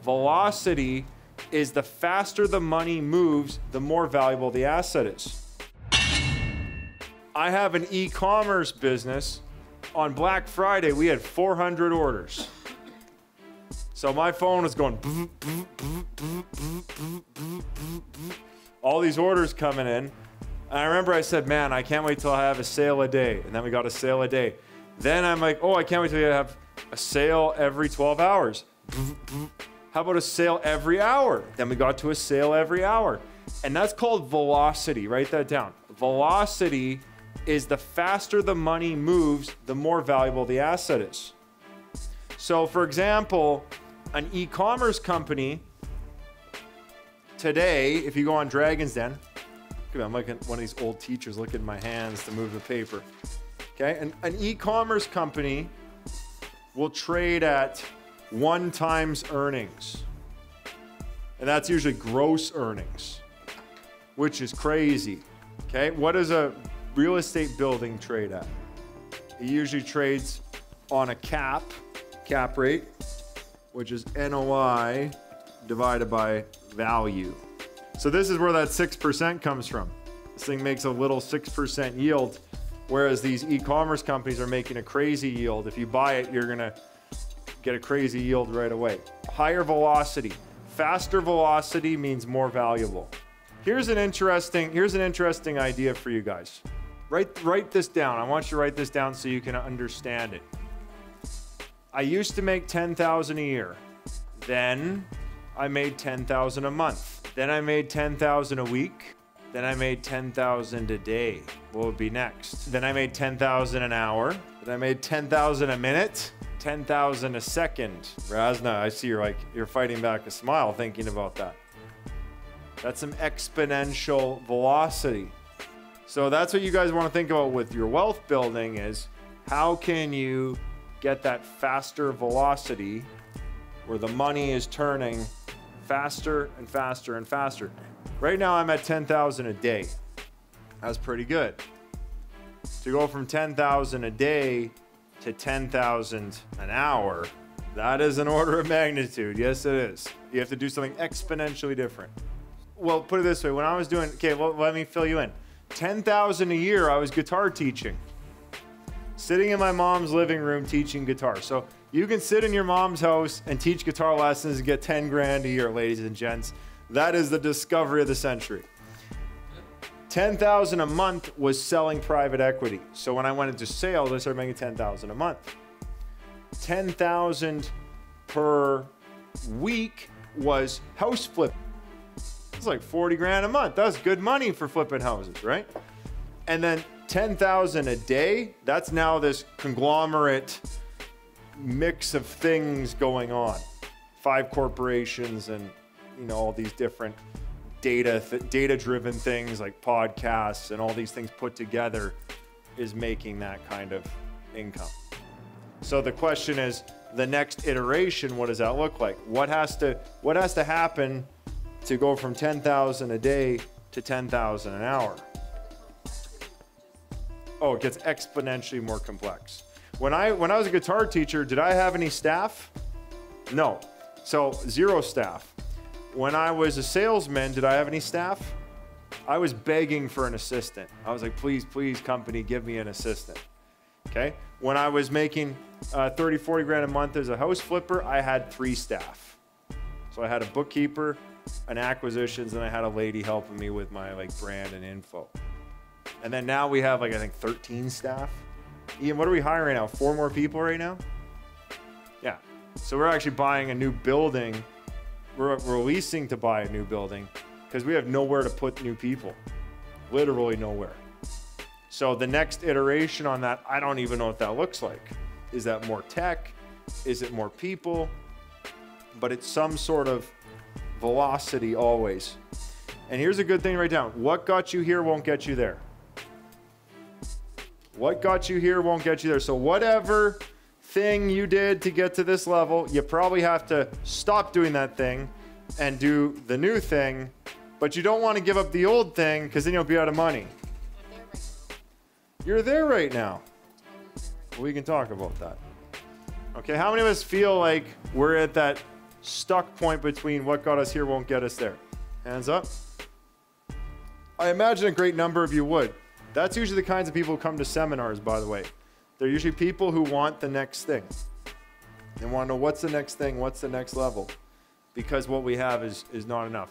Velocity is the faster the money moves, the more valuable the asset is. I have an e-commerce business. On Black Friday, we had 400 orders. So my phone was going, all these orders coming in. And I remember I said, man, I can't wait till I have a sale a day. And then we got a sale a day. Then I'm like, oh, I can't wait till I have a sale every 12 hours. How about a sale every hour? Then we got to a sale every hour. And that's called velocity. Write that down. Velocity is the faster the money moves, the more valuable the asset is. So for example, an e-commerce company today, if you go on Dragon's Den, I'm like one of these old teachers looking at my hands to move the paper. Okay, an e-commerce company will trade at 1 times earnings. And that's usually gross earnings, which is crazy. Okay, what does a real estate building trade at? It usually trades on a cap rate, which is NOI divided by value. So this is where that 6% comes from. This thing makes a little 6% yield, whereas these e-commerce companies are making a crazy yield. If you buy it, you're gonna get a crazy yield right away. Higher velocity. Faster velocity means more valuable. Here's an interesting idea for you guys. Write this down. I want you to write this down so you can understand it. I used to make $10,000 a year. Then I made $10,000 a month. Then I made $10,000 a week. Then I made $10,000 a day. What would be next? Then I made $10,000 an hour. Then I made $10,000 a minute. $10,000 a second. Razna, I see you're fighting back a smile thinking about that. That's some exponential velocity. So that's what you guys want to think about with your wealth building is how can you get that faster velocity where the money is turning faster and faster and faster. Right now I'm at 10,000 a day. That's pretty good. To go from 10,000 a day to 10,000 an hour, that is an order of magnitude. Yes, it is. You have to do something exponentially different. Well, put it this way. When I was doing, okay, well, let me fill you in. 10,000 a year, I was guitar teaching. Sitting in my mom's living room teaching guitar. So you can sit in your mom's house and teach guitar lessons and get 10 grand a year, ladies and gents. That is the discovery of the century. 10,000 a month was selling private equity. So when I went into sales, I started making 10,000 a month. 10,000 per week was house flip. It's like 40 grand a month. That's good money for flipping houses, right? And then 10,000 a day, that's now this conglomerate mix of things going on. 5 corporations and, you know, all these different data-driven things like podcasts and all these things put together is making that kind of income. So the question is, the next iteration, what does that look like? What has to happen to go from 10,000 a day to 10,000 an hour? Oh, it gets exponentially more complex. When I was a guitar teacher, did I have any staff? No. So 0 staff. When I was a salesman, did I have any staff? I was begging for an assistant. I was like, please, please, company, give me an assistant. Okay? When I was making 30, 40 grand a month as a house flipper, I had 3 staff. So I had a bookkeeper, an acquisitions, and I had a lady helping me with my brand and info. And then now we have I think 13 staff. Ian, what are we hiring now? 4 more people right now? Yeah. So we're actually buying a new building. We're leasing to buy a new building because we have nowhere to put new people. Literally nowhere. So the next iteration on that, I don't even know what that looks like. Is that more tech? Is it more people? But it's some sort of velocity always. And here's a good thing to write down. What got you here won't get you there. What got you here won't get you there. So whatever thing you did to get to this level, you probably have to stop doing that thing and do the new thing, but you don't want to give up the old thing because then you'll be out of money. You're there right now. We can talk about that. Okay, how many of us feel like we're at that stuck point between what got us here won't get us there? Hands up. I imagine a great number of you would. That's usually the kinds of people who come to seminars, by the way. They're usually people who want the next thing. They want to know what's the next thing, what's the next level, because what we have is not enough.